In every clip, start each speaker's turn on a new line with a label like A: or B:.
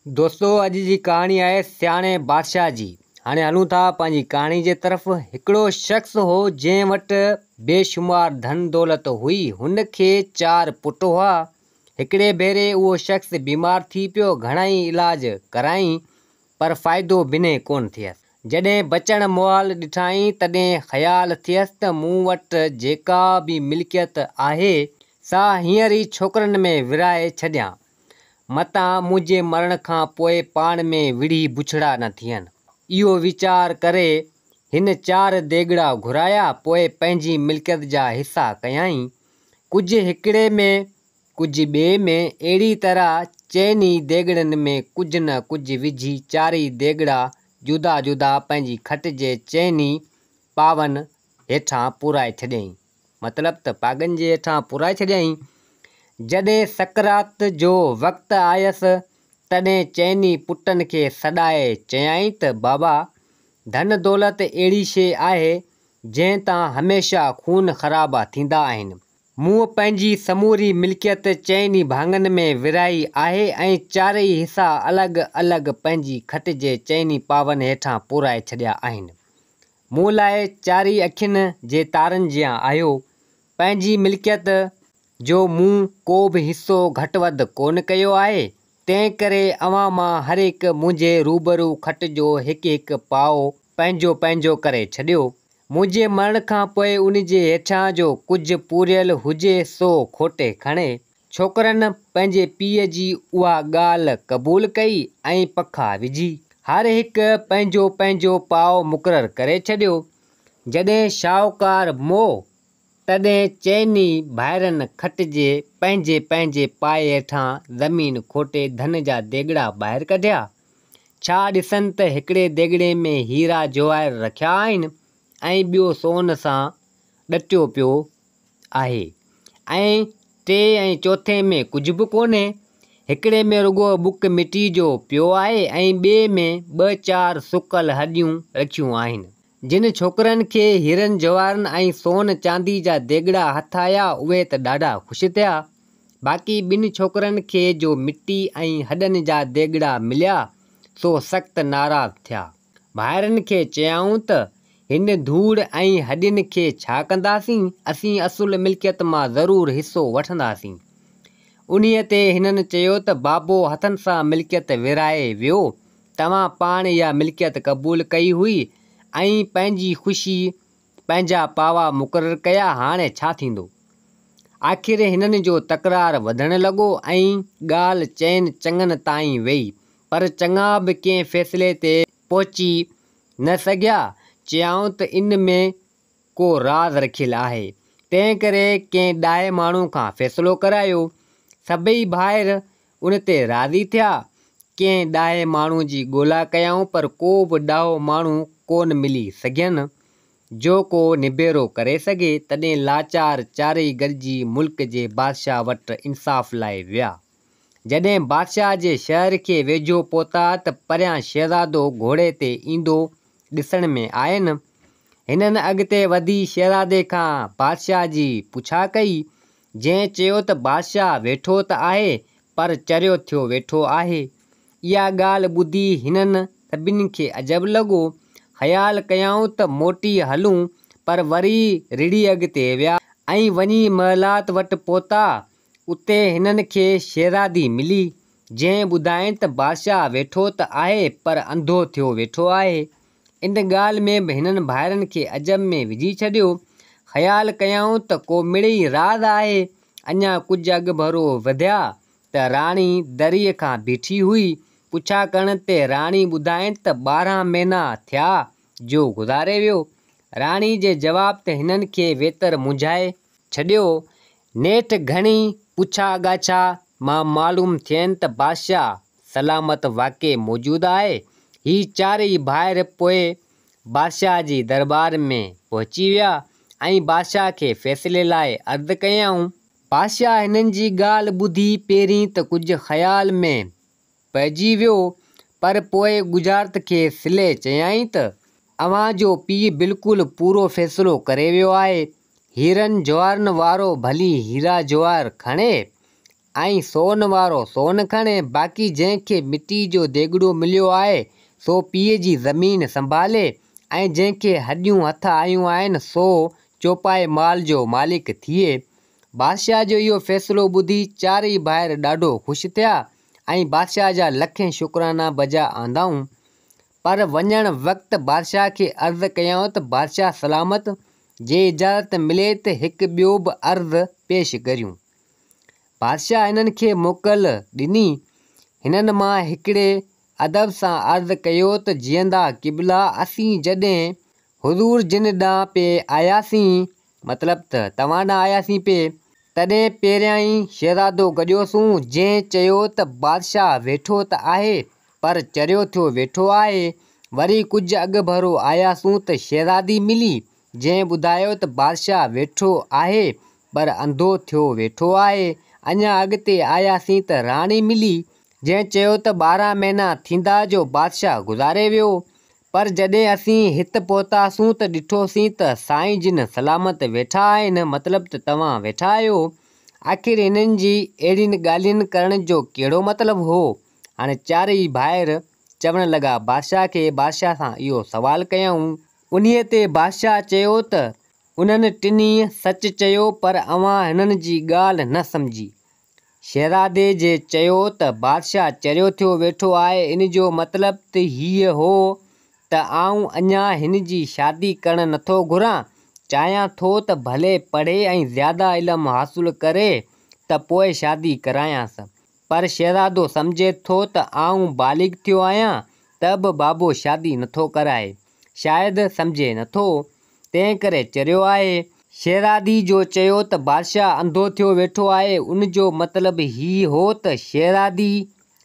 A: दोस्तों, अॼु जी कहाणी आहे सियाणे बादशाह जी। हाणे हलूं था पंहिंजी कहाणी जे तरफ़। हिकिड़ो शख़्स हो जंहिं वटि बेशुमार धन दौलत हुई। हुन खे 4 पुट हुआ। हिकिड़े भेरे उहो शख़्स बीमार थी पियो। घणाई इलाज कराई पर फ़ाइदो बिने कोन थियसि। जॾहिं बचण मुहाल ॾिठाई तॾहिं ख़्यालु थियसि त मूं वटि जेका बि मिल्कियत आहे सा हींअर ई छोकिरनि में विराए छॾियां, मतां मुंहिंजे मरण खां पोइ पाण में विढ़ी बुछड़ा न थियनि। इहो वीचार करे हिन 4 देगड़ा घुराया। पोइ पंहिंजी मिल्कियत जा हिसा कयाई, कुझु हिकिड़े में कुझु ॿिए में। अहिड़ी तरह चइनी देगड़नि में कुझु न कुझु विझी 4 देगड़ा जुदा जुदा पंहिंजी खट जे चइनी पावनि हेठां पुराए छॾियईं। मतिलबु त पागनि जे हेठां पुराए छॾियईं। जॾहिं सकरात जो वक़्तु आयसि तॾहिं चइनी पुटनि खे सॾाए चयाईं त बाबा, धन दौलत अहिड़ी शइ आहे जंहिं तां हमेशह खून ख़राबा थींदा आहिनि। मूं पंहिंजी समूरी मिल्कियत चइनी भाङनि में विराई आहे ऐं 4 हिसा अलॻि अलॻि पंहिंजी खट जे चइनी पावनि हेठां पुराए छॾिया आहिनि। मूं लाइ 4 अखियुनि जे तारनि जियां आहियो। पंहिंजी मिल्कियत जो मूं को बि हिसो घटि वधि कोन कयो आहे। तंहिं करे अव्हां मां हर हिकु मुंहिंजे रूबरू खट जो हिकु हिकु पाओ पंहिंजो पंहिंजो करे छॾियो। मुंहिंजे मरण खां पोइ उन जे हेठां जो कुझु पूरियल हुजे सो खोटे खणे। छोकिरनि पंहिंजे पीउ जी उहा ॻाल्हि क़बूल कई ऐं पखा विझी हर हिकु पंहिंजो पंहिंजो पाओ मुक़ररु करे छॾियो। जॾहिं शाहूकार मोह तॾहिं चइनी भाइरनि खट जे पंहिंजे पंहिंजे पाए हेठां ज़मीन खोटे धन जा देगड़ा ॿाहिरि कढिया। छा ॾिसनि त हिकिड़े देगड़े में हीरा जवाहर रखिया आहिनि ऐं ॿियो सोन सां ॾटियो पियो आहे ऐं 3 ऐं 4 में कुझु बि कोन्हे। हिकिड़े में रुॻो बुक मिटी जो पियो आहे ऐं ॿिए में 2-4 सुकल हॾियूं रखियूं आहिनि। जिन छोकिरनि खे हीरनि जवाहरनि ऐं सोन चांदी जा देगड़ा हथ आया उहे त ॾाढा ख़ुशि थिया। बाक़ी 2 छोकिरनि खे जो मिटी ऐं हॾनि जा देगड़ा मिलिया सो सख़्तु नाराज़ थिया। भाइरनि खे चयाऊं त हिन धूड़ ऐं हॾियुनि खे छा कंदासीं? असीं असुल मिल्कियत मां ज़रूरु हिसो वठंदासीं। उन्हीअ ते हिननि चयो त बाबो हथनि सां मिल्कियत विराए वियो। तव्हां पाण इहा मिल्कियत क़बूल कई हुई ऐं पंहिंजी ख़ुशी पंहिंजा पावा मुक़ररु कया। हाणे छा थींदो? आख़िर हिननि जो तकरार वधणु लॻो ऐं ॻाल्हि चइनि चङनि ताईं वेई, पर चङा बि कंहिं फ़ैसिले ते पहुची न सघिया। चयाऊं त इन में को राज़ रखियलु आहे। तंहिं करे कंहिं ॾाहे माण्हू खां फ़ैसिलो करायो। सभई भाइर उन ते राज़ी थिया। कंहिं ॾाहे माण्हू जी ॻोल्हा कयऊं पर को बि ॾाहो माण्हू कोन मिली सघियनि जो को निबेरो करे सघे। तॾहिं लाचार 4 गॾिजी मुल्क जे बादशाह वटि इंसाफ़ लाइ विया। जॾहिं बादशाह जे शहर खे वेझो पहुता त परियां शहज़ादो घोड़े ते ईंदो ॾिसण में आयनि। हिननि अॻिते वधी शहज़ादे खां बादशाह जी पुछा कई, जंहिं चयो त बादशाह वेठो त आहे पर चरियो थियो वेठो आहे। इहा ॻाल्हि ॿुधी हिननि सभिनी खे अजब लॻो। ख़्यालु कयऊं त मोटी हलूं, पर वरी रिड़ी अॻिते विया ऐं वञी महलात वटि पहुता। उते हिननि खे शहज़ादी मिली, जंहिं ॿुधायईं त बादशाह वेठो त आहे पर अंधो थियो वेठो आहे। इन ॻाल्हि में बि हिननि भाइरनि खे अजब में विझी छॾियो। ख़्यालु कयऊं त को मिड़ई राज़ आहे। अञा कुझु अॻु भरो वधिया त राणी दरीअ खां बीठी हुई। पुछा करण ते राणी ॿुधायईं त 12 महीना थिया जो गुज़ारे वियो। राणी जे जवाब ते हिननि खे वेतर मुंझाए छॾियो। नेठि घणी पुछा ॻाछा मां मालूम थियनि त बादशाह सलामत वाक़ई मौजूदु आहे। ही 4 भाइर पोइ बादशाह जी दरबार में पहुची विया ऐं बादशाह खे फ़ैसिले लाइ अर्ज़ु कयऊं। बादशाह हिननि जी ॻाल्हि ॿुधी पहिरीं त कुझु ख़्याल में पइजी वियो, पर पोइ गुजारत खे सिले चयाईं त अव्हां जो पीउ बिल्कुलु पूरो फ़ैसिलो करे वियो आहे। हीरनि जवाहरनि वारो भली हीरा जवाहर खणे ऐं सोन वारो सोन खणे, बाक़ी जंहिंखे मिटी जो देगिड़ो मिलियो आहे सो पीउ जी ज़मीन संभाले, ऐं जंहिंखे हॾियूं हथ आयूं आहिनि सो चौपाए माल जो मालिक थिए। बादशाह जो इहो फ़ैसिलो ॿुधी चारई भाइर ॾाढो ख़ुशि थिया ऐं बादशाह जा लखें शुक्राना बजा आंदाऊं। पर वञण वक़्तु बादशाह खे अर्ज़ु कयऊं त बादशाह सलामत, जे इजाज़त मिले त हिकु ॿियो बि अर्ज़ु पेश करियूं। बादशाह हिननि खे मोकल ॾिनी। हिननि मां हिकिड़े अदब सां अर्ज़ु कयो त जीअंदा क़िबला, असीं जॾहिं हुज़ूर जिन ॾांहुं पिए आयासीं, मतिलबु त तव्हां ॾांहुं आयासीं पिए, तॾहिं पहिरियां ई शहज़ादो गॾियोसूं, जंहिं चयो त बादशाह वेठो त आहे पर चरियो थियो वेठो आहे। वरी कुझु अॻु भरो आयासूं त शहज़ादी मिली, जंहिं ॿुधायो त बादशाह वेठो आहे पर अंधो थियो वेठो आहे। अञा अॻिते आयासीं त राणी मिली, जंहिं चयो त 12 महीना थींदा जो बादशाह गुज़ारे वियो। पर जॾहिं असीं हिते पहुतासूं त ॾिठोसीं त साईं जिन सलामत वेठा आहिनि, मतिलबु त तव्हां वेठा आहियो। आख़िर हिननि जी अहिड़ियुनि ॻाल्हियुनि करण जो कहिड़ो मतिलबु हो? हाणे चारई भाइर चवण लॻा बादशाह खे। बादशाह सां इहो सवाल कयऊं। उन्हीअ ते बादशाह चयो त उन्हनि टिनी सच चयो, पर अव्हां हिननि जी ॻाल्हि न सम्झी। शहज़ादे जे चयो त बादशाह चरियो थियो वेठो आहे, इन जो मतिलबु त हीअ हो त आऊं अञा हिन जी शादी करणु नथो घुरां, चाहियां थो त भले पढ़े ऐं ज़्यादा इल्मु हासिलु करे त पोइ शादी करायांसि। पर शहज़ादो सम्झे थो त आऊं बालिग़ थियो आहियां त बि बाबो शादी नथो कराए, शायदि सम्झे नथो, तंहिं करे चरियो आहे। शहज़ादी जो चयो त बादशाह अंधो थियो वेठो आहे, उन जो मतिलबु हीअ हो त शहज़ादी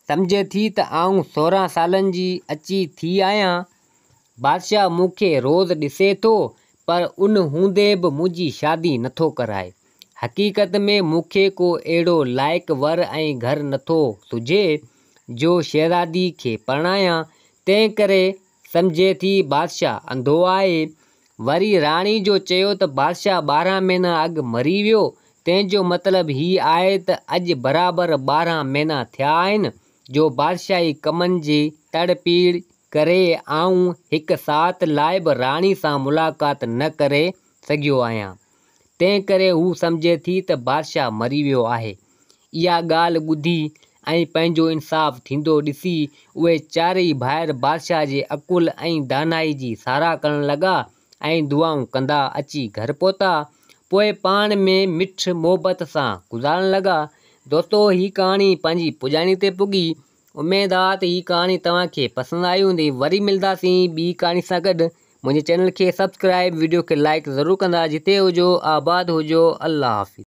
A: सम्झे थी त आऊं 16 सालनि जी अची थी आहियां। बादशाह मूंखे रोज़ ॾिसे थो, पर उन हूंदे बि मुंहिंजी शादी नथो कराए। हक़ीक़त में मूंखे को अहिड़ो लाइक़ु वर ऐं घर नथो सुझे जो शहज़ादी खे परणायां, तंहिं करे सम्झे थी बादशाह अंधो आहे। वरी राणी जो चयो त बादशाह 12 महीना अॻु मरी वियो, तंहिं जो मतिलबु हीअ आहे त अॼु बराबरि 12 महीना थिया आहिनि जो बादशाही कमनि जी तड़पीड़ करे आऊं हिकु साथ लाइ बि राणी सां मुलाक़ात न करे सघियो आहियां, तंहिं करे हू सम्झे थी त बादशाह मरी वियो आहे। इहा ॻाल्हि ॿुधी ऐं पंहिंजो इंसाफ़ थींदो ॾिसी उहे चारई भाइर बादशाह जे अकुल ऐं दानाई जी साराह करण लॻा ऐं दुआऊं कंदा अची घर पहुता। पोइ पाण में मिठ मोहबत सां गुज़ारण लॻा। दोस्तो, ही कहाणी पंहिंजी पुॼाणी ते पुॻी। उमेद आहे त ही कहाणी तव्हांखे पसंदि आई हूंदी। वरी मिलंदासीं ॿी कहाणी सां गॾु। मुंहिंजे चैनल खे सब्सक्राइब, वीडियो खे लाइक ज़रूरु कंदा। जिते हुजो आबाद हुजो। अल्लाह हाफ़िज़।